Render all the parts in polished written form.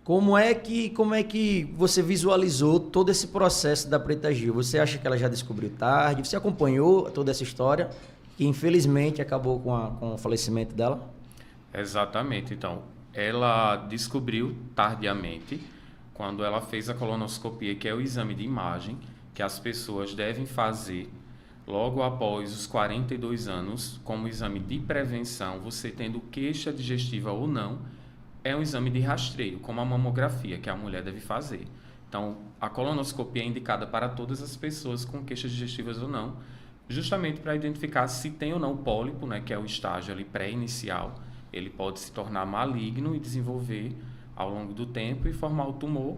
Como é que você visualizou todo esse processo da Preta Gil? Você acha que ela já descobriu tarde? Você acompanhou toda essa história, que infelizmente acabou com o falecimento dela? Exatamente. Então, ela descobriu tardiamente, quando ela fez a colonoscopia, que é o exame de imagem que as pessoas devem fazer logo após os 42 anos, como exame de prevenção, você tendo queixa digestiva ou não, é um exame de rastreio, como a mamografia, que a mulher deve fazer. Então, a colonoscopia é indicada para todas as pessoas com queixas digestivas ou não, justamente para identificar se tem ou não pólipo, né, que é o estágio ali pré-inicial. Ele pode se tornar maligno e desenvolver ao longo do tempo e formar o tumor,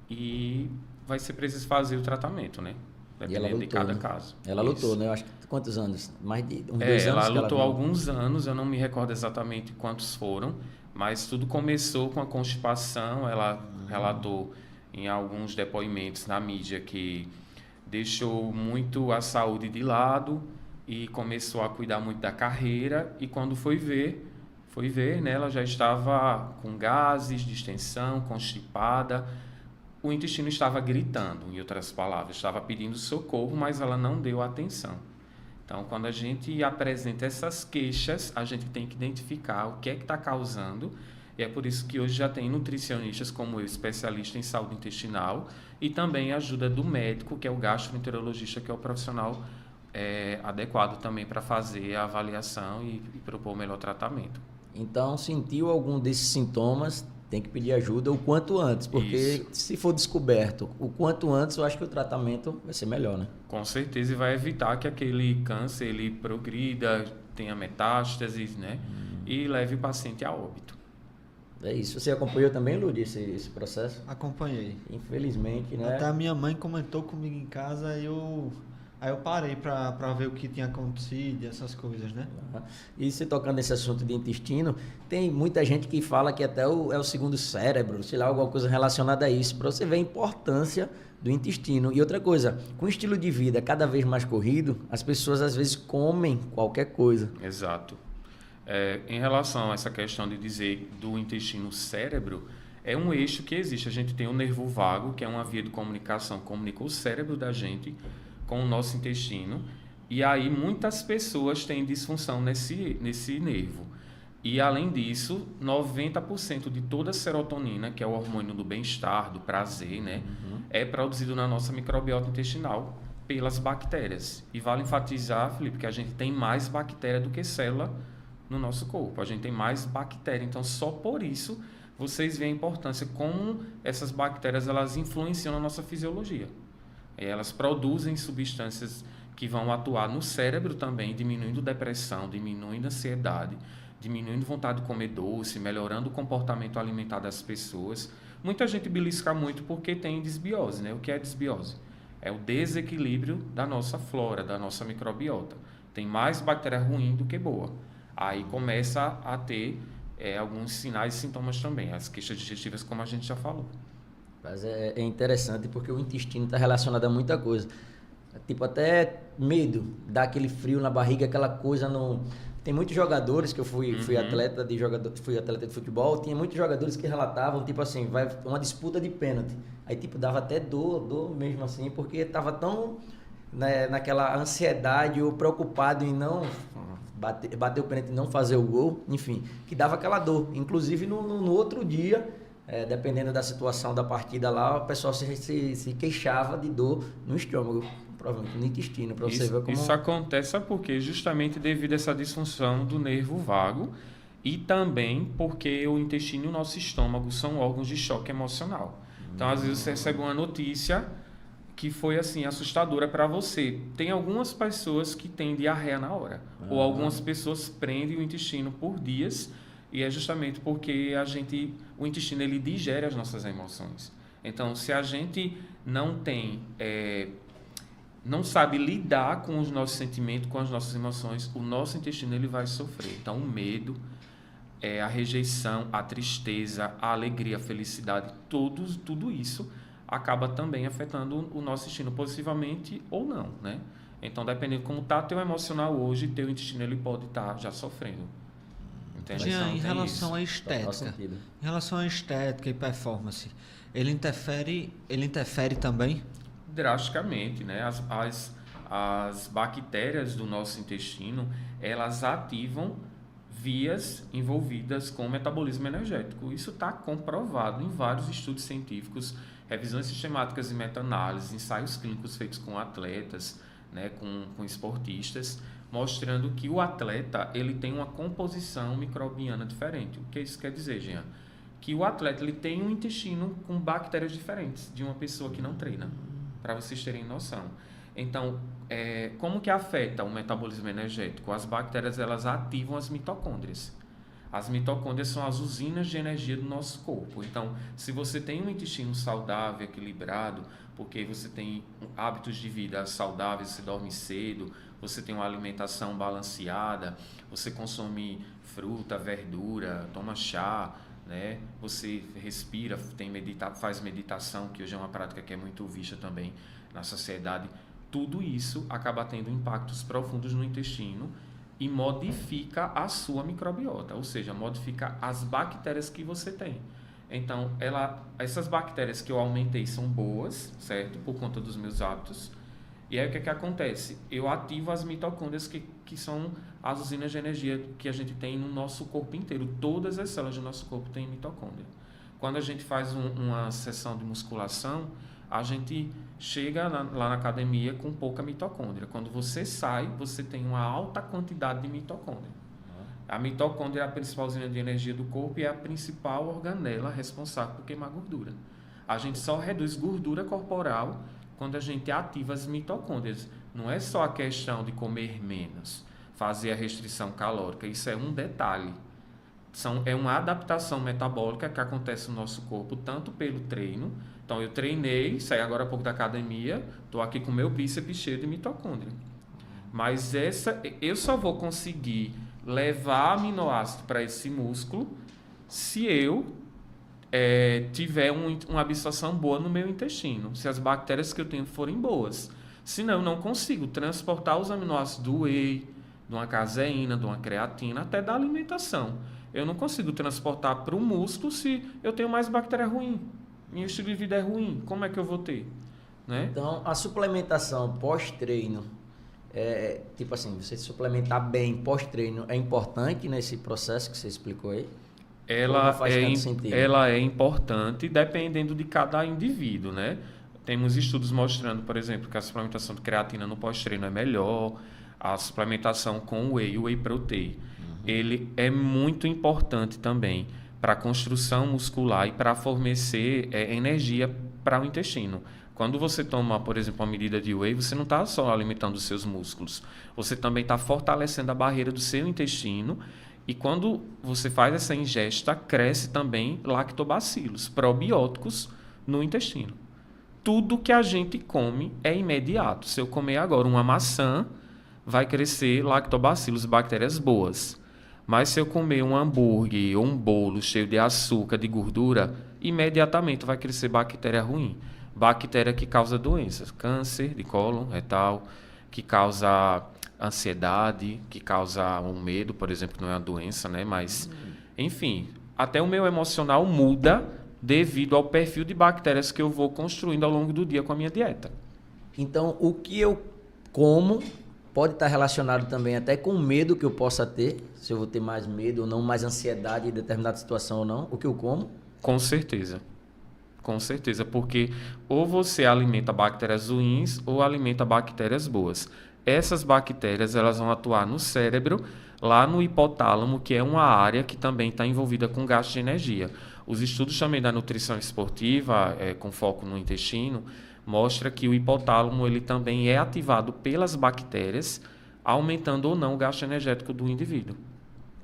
e vai ser preciso fazer o tratamento, né? E ela Dependendo de lutou, cada né? caso. Ela lutou, Isso. né? Eu acho que quantos anos? Mais de uns 2 anos Ela que ela lutou há vinha. alguns anos, eu não me recordo exatamente quantos foram, mas tudo começou com a constipação. Ela relatou em alguns depoimentos na mídia que deixou muito a saúde de lado e começou a cuidar muito da carreira, e quando foi ver, né, ela já estava com gases, distensão, constipada. O intestino estava gritando, em outras palavras, estava pedindo socorro, mas ela não deu atenção. Então, quando a gente apresenta essas queixas, a gente tem que identificar o que é que está causando. E é por isso que hoje já tem nutricionistas como eu, especialista em saúde intestinal, e também a ajuda do médico, que é o gastroenterologista, que é o profissional adequado também para fazer a avaliação e propor o melhor tratamento. Então, sentiu algum desses sintomas, tem que pedir ajuda o quanto antes, porque Isso. se for descoberto o quanto antes, eu acho que o tratamento vai ser melhor, né? Com certeza, e vai evitar que aquele câncer ele progrida, tenha metástases, né? E leve o paciente a óbito. É isso. Você acompanhou também, Ludi, esse processo? Acompanhei. Infelizmente, Até né? a minha mãe comentou comigo em casa, aí eu parei pra ver o que tinha acontecido e essas coisas, né? E se tocando nesse assunto de intestino, tem muita gente que fala que até é o segundo cérebro, sei lá, alguma coisa relacionada a isso, para você ver a importância do intestino. E outra coisa, com o estilo de vida cada vez mais corrido, as pessoas às vezes comem qualquer coisa. Exato. Em relação a essa questão de dizer do intestino cérebro, é um eixo que existe. A gente tem o nervo vago, que é uma via de comunicação que comunica o cérebro da gente com o nosso intestino. E aí muitas pessoas têm disfunção nesse nervo. E além disso, 90% de toda a serotonina, que é o hormônio do bem-estar, do prazer, né, é produzido na nossa microbiota intestinal pelas bactérias. E vale enfatizar, Felipe, que a gente tem mais bactéria do que célula no nosso corpo. A gente tem mais bactéria. Então, só por isso, vocês veem a importância como essas bactérias elas influenciam na nossa fisiologia. Elas produzem substâncias que vão atuar no cérebro também, diminuindo depressão, diminuindo ansiedade, diminuindo vontade de comer doce, melhorando o comportamento alimentar das pessoas. Muita gente belisca muito porque tem desbiose, né? O que é desbiose? É o desequilíbrio da nossa flora, da nossa microbiota. Tem mais bactéria ruim do que boa. Aí começa a ter alguns sinais e sintomas também, as queixas digestivas, como a gente já falou. Mas é interessante porque o intestino está relacionado a muita coisa. Tipo, até medo, dá aquele frio na barriga, aquela coisa no... Tem muitos jogadores que eu fui atleta de futebol, tinha muitos jogadores que relatavam, tipo assim, vai uma disputa de pênalti. Aí, tipo, dava até dor mesmo assim, porque tava tão, né, naquela ansiedade ou preocupado em não bater o pênalti e não fazer o gol, enfim, que dava aquela dor. Inclusive, no outro dia, dependendo da situação da partida lá, o pessoal se queixava de dor no estômago, provavelmente no intestino, para você ver como... Isso acontece porque justamente devido a essa disfunção do nervo vago, e também porque o intestino e o nosso estômago são órgãos de choque emocional. Então, às vezes você recebe uma notícia que foi assim assustadora para você. Tem algumas pessoas que têm diarreia na hora, ou algumas pessoas prendem o intestino por dias, e é justamente porque o intestino ele digere as nossas emoções. Então, se a gente não tem não sabe lidar com os nossos sentimentos, com as nossas emoções, o nosso intestino ele vai sofrer. Então, o medo, a rejeição, a tristeza, a alegria, a felicidade, tudo isso acaba também afetando o nosso intestino, positivamente ou não, né? Então, dependendo de como está teu emocional hoje, teu intestino ele pode estar já sofrendo. Então, Jean, em tem relação isso. à Total estética, sentido. em relação à estética e performance, ele interfere também? Drasticamente, né? As bactérias do nosso intestino, elas ativam vias envolvidas com o metabolismo energético. Isso está comprovado em vários estudos científicos, revisões sistemáticas e meta-análises, ensaios clínicos feitos com atletas, né, com esportistas, mostrando que o atleta ele tem uma composição microbiana diferente. O que isso quer dizer, Jean? Que o atleta ele tem um intestino com bactérias diferentes de uma pessoa que não treina, para vocês terem noção. Então, como que afeta o metabolismo energético? As bactérias elas ativam as mitocôndrias. As mitocôndrias são as usinas de energia do nosso corpo. Então, se você tem um intestino saudável, equilibrado, porque você tem hábitos de vida saudáveis, você dorme cedo, você tem uma alimentação balanceada, você consome fruta, verdura, toma chá, né? Você respira, faz meditação, que hoje é uma prática que é muito vista também na sociedade. Tudo isso acaba tendo impactos profundos no intestino e modifica a sua microbiota, ou seja, modifica as bactérias que você tem. Então, essas bactérias que eu aumentei são boas, certo? Por conta dos meus hábitos. E aí o que acontece? Eu ativo as mitocôndrias que são as usinas de energia que a gente tem no nosso corpo inteiro. Todas as células do nosso corpo têm mitocôndria. Quando a gente faz uma sessão de musculação, a gente chega lá na academia com pouca mitocôndria. Quando você sai, você tem uma alta quantidade de mitocôndria. A mitocôndria é a principal usina de energia do corpo e é a principal organela responsável por queimar gordura. A gente só reduz gordura corporal quando a gente ativa as mitocôndrias. Não é só a questão de comer menos, fazer a restrição calórica. Isso é um detalhe. É uma adaptação metabólica que acontece no nosso corpo, tanto pelo treino. Então, eu treinei, saí agora há pouco da academia, estou aqui com o meu bíceps cheio de mitocôndria. Mas eu só vou conseguir levar aminoácido para esse músculo se eu tiver uma absorção boa no meu intestino, se as bactérias que eu tenho forem boas. Senão, eu não consigo transportar os aminoácidos do whey, de uma caseína, de uma creatina, até da alimentação. Eu não consigo transportar para o músculo se eu tenho mais bactéria ruim. Meu estilo de vida é ruim. Como é que eu vou ter? Né? Então, a suplementação pós-treino, tipo assim, você suplementar bem pós-treino é importante nesse processo que você explicou aí? Ela é importante dependendo de cada indivíduo, né? Temos estudos mostrando, por exemplo, que a suplementação de creatina no pós-treino é melhor, a suplementação com o whey protein. Ele é muito importante também para a construção muscular e para fornecer energia para o intestino. Quando você toma, por exemplo, uma medida de whey, você não está só alimentando os seus músculos, você também está fortalecendo a barreira do seu intestino. E quando você faz essa ingesta, cresce também lactobacilos, probióticos no intestino. Tudo que a gente come é imediato. Se eu comer agora uma maçã, vai crescer lactobacilos, bactérias boas. Mas se eu comer um hambúrguer ou um bolo cheio de açúcar, de gordura, imediatamente vai crescer bactéria ruim. Bactéria que causa doenças, câncer de cólon, retal, que causa ansiedade, que causa um medo, por exemplo, não é uma doença, né? Mas, enfim, até o meu emocional muda devido ao perfil de bactérias que eu vou construindo ao longo do dia com a minha dieta. Então, o que eu como pode estar relacionado também até com o medo que eu possa ter, se eu vou ter mais medo ou não, mais ansiedade em determinada situação ou não, o que eu como? Com certeza, porque ou você alimenta bactérias ruins ou alimenta bactérias boas. Essas bactérias elas vão atuar no cérebro, lá no hipotálamo, que é uma área que também está envolvida com gasto de energia. Os estudos também da nutrição esportiva, com foco no intestino, mostra que o hipotálamo ele também é ativado pelas bactérias, aumentando ou não o gasto energético do indivíduo.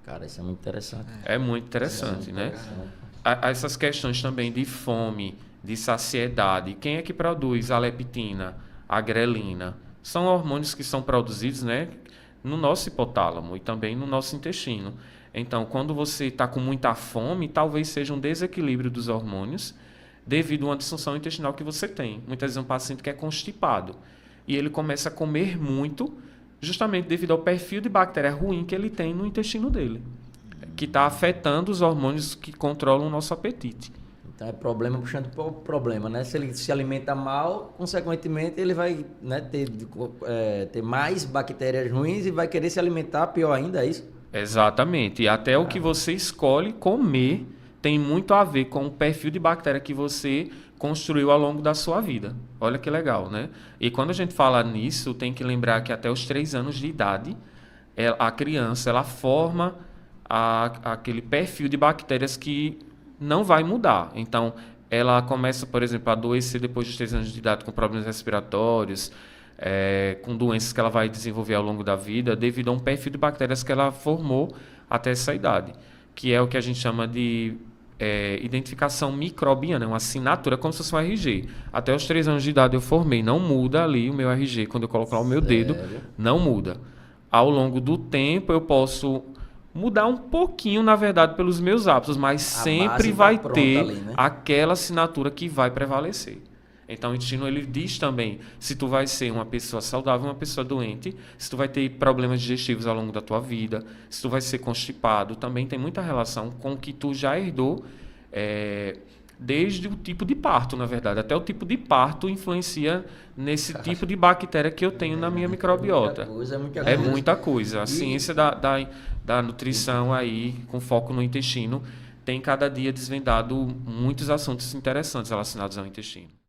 Cara, isso é muito interessante. É muito interessante, né? Essas questões também de fome, de saciedade. Quem é que produz a leptina, a grelina? São hormônios que são produzidos, né, no nosso hipotálamo e também no nosso intestino. Então, quando você está com muita fome, talvez seja um desequilíbrio dos hormônios devido a uma disfunção intestinal que você tem. Muitas vezes um paciente que é constipado e ele começa a comer muito justamente devido ao perfil de bactéria ruim que ele tem no intestino dele, que está afetando os hormônios que controlam o nosso apetite. Então é problema puxando para o problema, né? Se ele se alimenta mal, consequentemente ele vai, né, ter mais bactérias ruins e vai querer se alimentar pior ainda, é isso? Exatamente. E até o que você escolhe comer tem muito a ver com o perfil de bactéria que você construiu ao longo da sua vida. Olha que legal, né? E quando a gente fala nisso, tem que lembrar que até os 3 anos de idade, a criança ela forma aquele perfil de bactérias que não vai mudar. Então, ela começa, por exemplo, a adoecer depois dos 3 anos de idade com problemas respiratórios, com doenças que ela vai desenvolver ao longo da vida, devido a um perfil de bactérias que ela formou até essa idade, que é o que a gente chama de identificação microbiana, uma assinatura, como se fosse um RG. Até os 3 anos de idade eu formei, não muda ali o meu RG, quando eu coloco lá o meu dedo, não muda. Ao longo do tempo eu posso mudar um pouquinho, na verdade, pelos meus hábitos, mas sempre vai ter ali, né? Aquela assinatura que vai prevalecer. Então, o intestino ele diz também se tu vai ser uma pessoa saudável, uma pessoa doente, se tu vai ter problemas digestivos ao longo da tua vida, se tu vai ser constipado, também tem muita relação com o que tu já herdou, desde o tipo de parto, na verdade. Até o tipo de parto influencia nesse tipo de bactéria que eu tenho na minha microbiota. É muita coisa. A ciência da nutrição aí, com foco no intestino, tem cada dia desvendado muitos assuntos interessantes relacionados ao intestino.